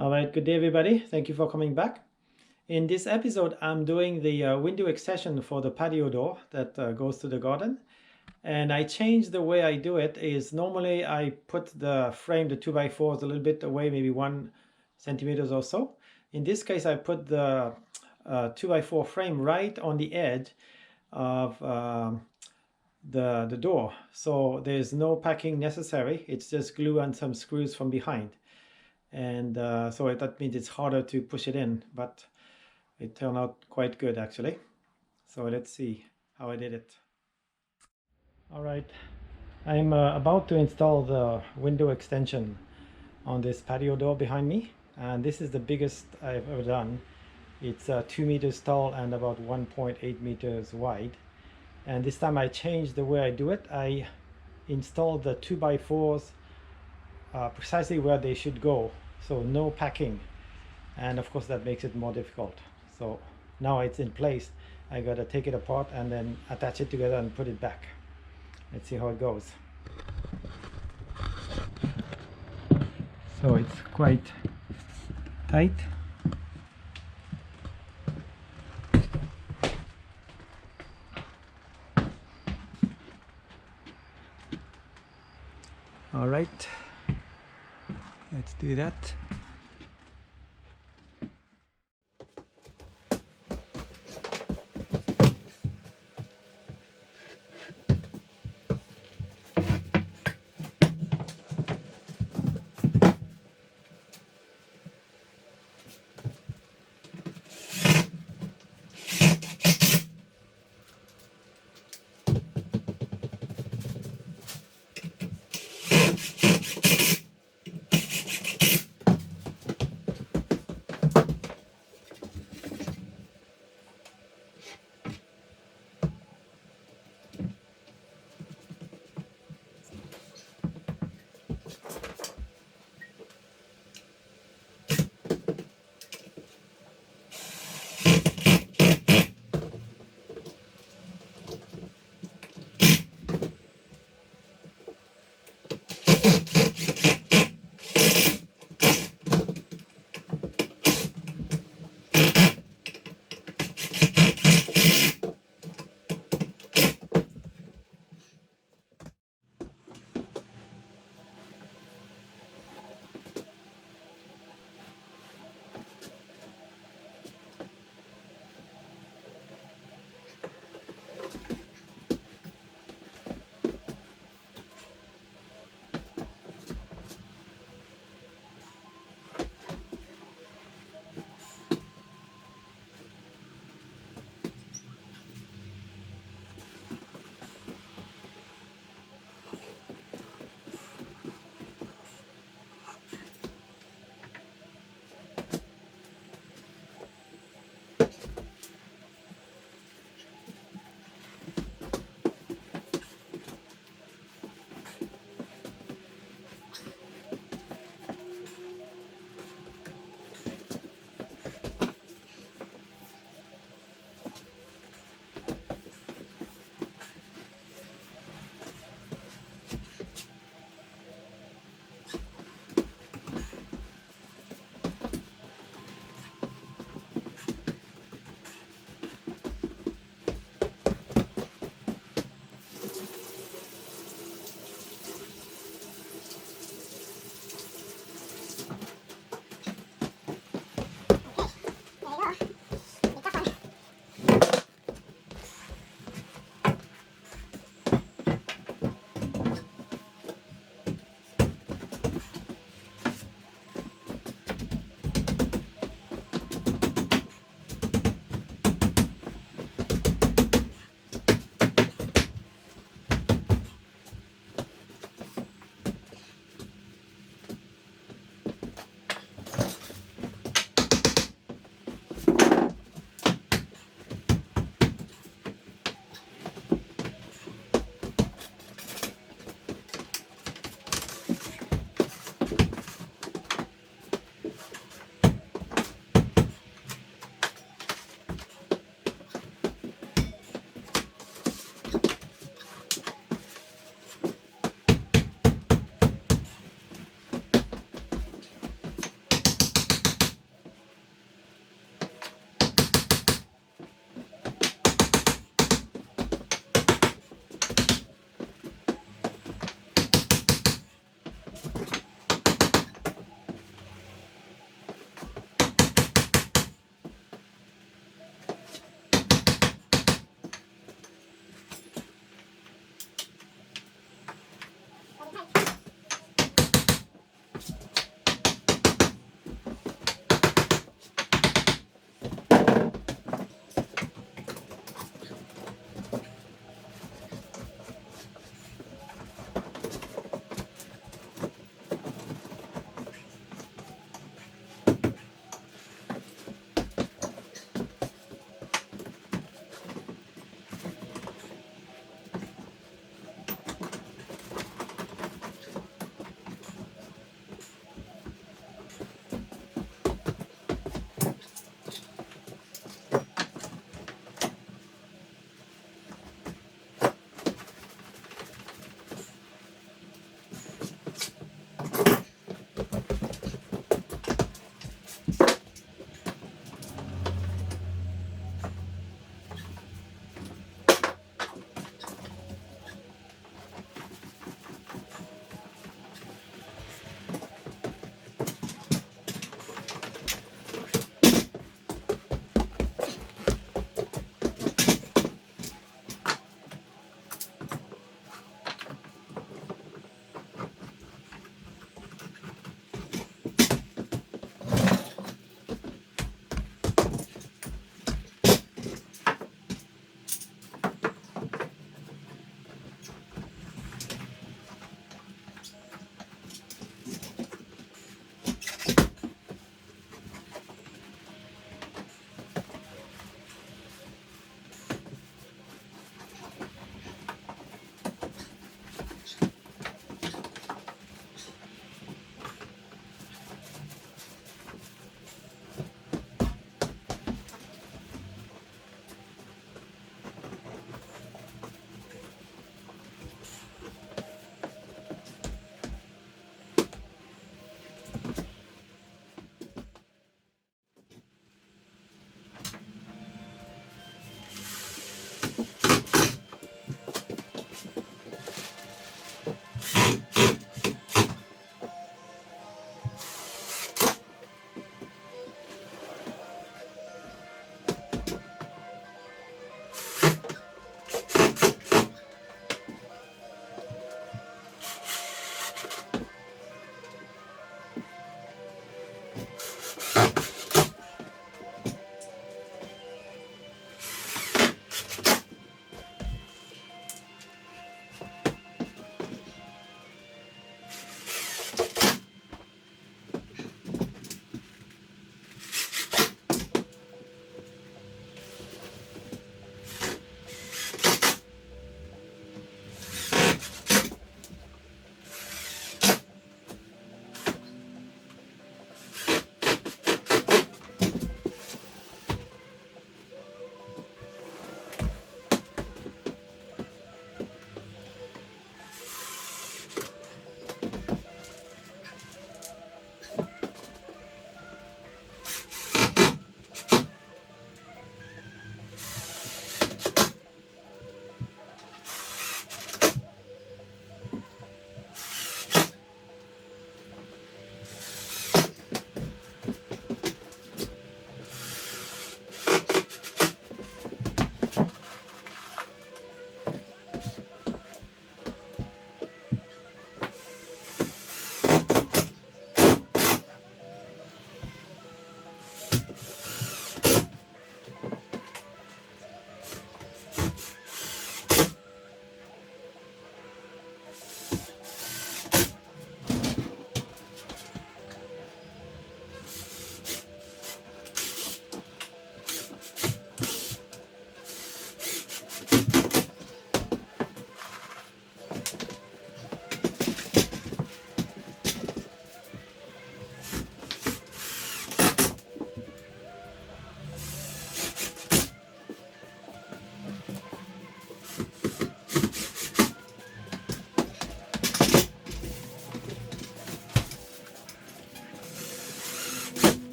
All right, good day, everybody. Thank you for coming back. In this episode, I'm doing the window extension for the patio door that goes to the garden. And I changed the way I do it is normally I put the frame, the 2x4s a little bit away, maybe 1 centimeters or so. In this case, I put the 2x4 frame right on the edge of the door. So there's no packing necessary. It's just glue and some screws from behind. And so that means it's harder to push it in, but it turned out quite good actually. So let's see how I did it. All right, I'm about to install the window extension on this patio door behind me, and this is the biggest I've ever done. It's 2 meters tall and about 1.8 meters wide. And this time I changed the way I do it. I installed the 2x4s precisely where they should go, so no packing, and of course that makes it more difficult. So now it's in place. I gotta take it apart and then attach it together and put it back. Let's see how it goes. So it's quite tight. All right, let's do that.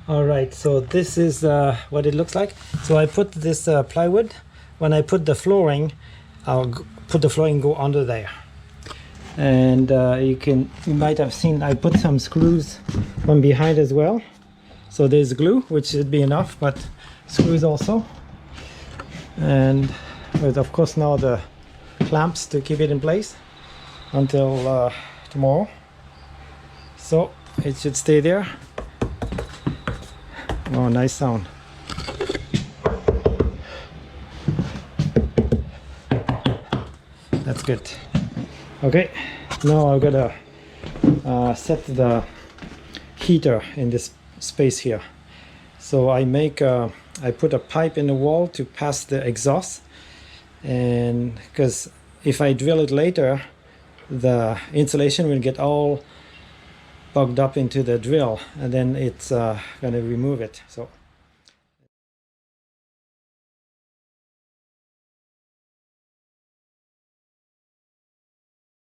All right, so this is what it looks like. So I put this plywood. When I put the flooring, put the flooring go under there. And you might have seen I put some screws from behind as well. So there's glue, which should be enough, but screws also. And with, of course, now the clamps to keep it in place until tomorrow. So it should stay there. Oh, nice sound. That's good. Okay, now I've got to set the heater in this space here. So I put a pipe in the wall to pass the exhaust, and because if I drill it later, the insulation will get all bugged up into the drill, and then it's going to remove it. So